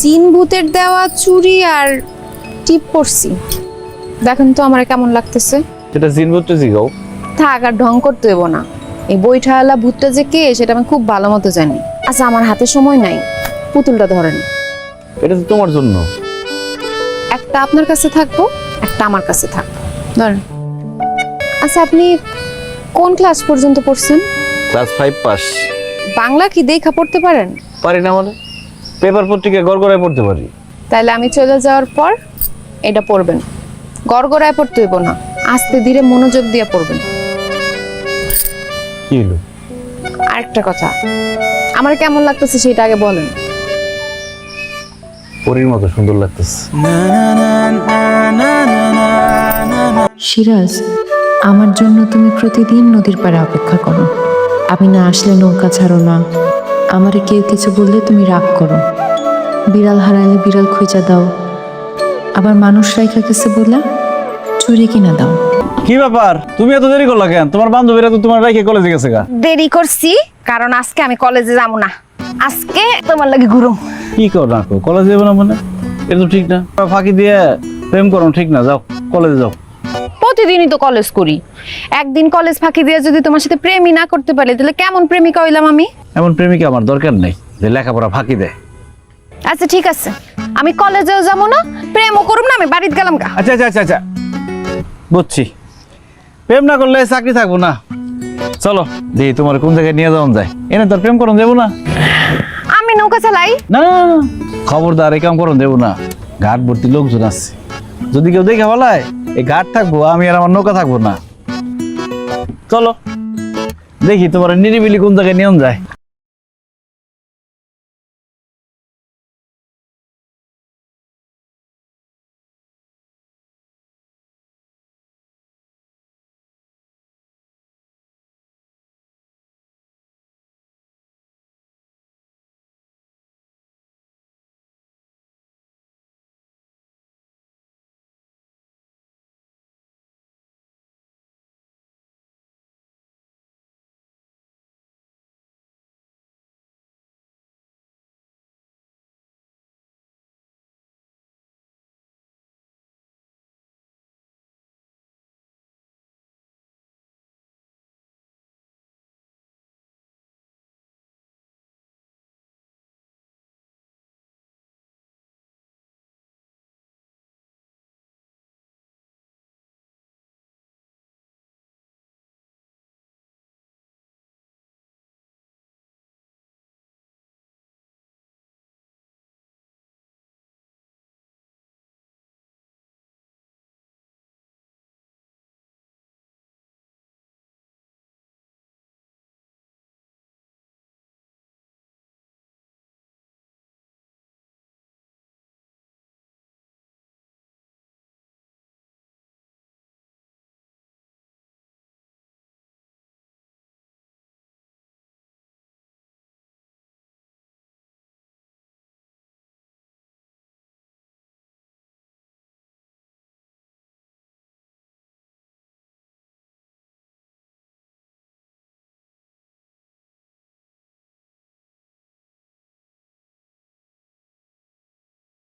জিন ভূতের দেওয়া চুড়ি আর টিপ পরছি। দেখেন তো আমার কেমন লাগতেছে। সেটা জিন ভূতটা জিগাও। থাক আর ঢং করতে দেবো না। এই বইঠাওয়ালা ভূতটা যে কে সেটা আমি খুব ভালো মতো জানি। আচ্ছা আমার হাতে সময় নাই, পুতুলটা ধরেন। এটা তো তোমার জন্য। একটা আপনার কাছে থাকবো, একটা আমার কাছে থাকবো, ধরেন। আচ্ছা আপনি কোন ক্লাস পর্যন্ত পড়ছেন? Class 5 pass. বাংলা কি দেখা পড়তে পারেন? পারি না মানে পেপার পত্রিকা গড়গড়ায় পড়তে পারি। তাহলে আমি চলে যাওয়ার পর এটা পড়বেন। গড়গড়ায় পড়তে হইব না, আস্তে ধীরে মনোযোগ দিয়ে পড়বেন। কি হলো? আরেকটা কথা, আমার কেমন লাগতেছে সেটা আগে বলেন। পরীর মতো সুন্দর লাগতেছে। সিরাজ, আমার জন্য তুমি প্রতিদিন নদীর পাড়ে অপেক্ষা করো। আমি না আসলে নৌকা ছাড়ো না, আমারে কেউ কিছু বললে তুমি রাগ করো, বিড়াল হারাইলে বিড়াল খুঁজা দাও, আবার মানুষ রাইখা গেছে বলে চুরি কিনা দাও। কি ব্যাপার, তুমি এত দেরি করলা কেন? তোমার বান্ধবীরা তো তোমার রাইখে কলেজে গেছে গা। দেরি করছি কারণ আজকে আমি কলেজে যাবো না, আজকে তোমার লাগি ঘুরুম। কি কর না কলেজে যাবো না মানে? এটা তো ঠিক না। ফাঁকি দিয়ে প্রেম করো ঠিক না, যাও কলেজে যাও। প্রতিদিনই তো কলেজ করি, একদিন কলেজ ফাঁকি দিয়ে যদি তোমার সাথে প্রেমই না করতে পারি তাহলে কেমন প্রেমিকা হইলাম আমি? এমন প্রেমিকা আমার দরকার নেই যে লেখাপড়া ফাঁকি দেয়। আচ্ছা ঠিক আছে, আমি কলেজেও যাবো না, প্রেমও করুম না, আমি বাড়িতে গেলাম গা। আচ্ছা আচ্ছা আচ্ছা আচ্ছা বুঝছি, প্রেম না করলে চাকরি থাকবো না। চলো দেখি তোমার কোন জায়গায় নিয়ে যাওয়া যায়। এনে তোর প্রেম করুন যাবো না। আমি নৌকা চালাই। না না, না, খবরদার এই কাম করুন দেবো না। ঘাট ভর্তি লোকজন আছে, যদি কেউ দেখে বলায় এই ঘাট থাকবো আমি আর আমার নৌকা থাকবো না। চলো দেখি তোমার নিরিবিলি কোন জায়গায় নিয়ে যায়।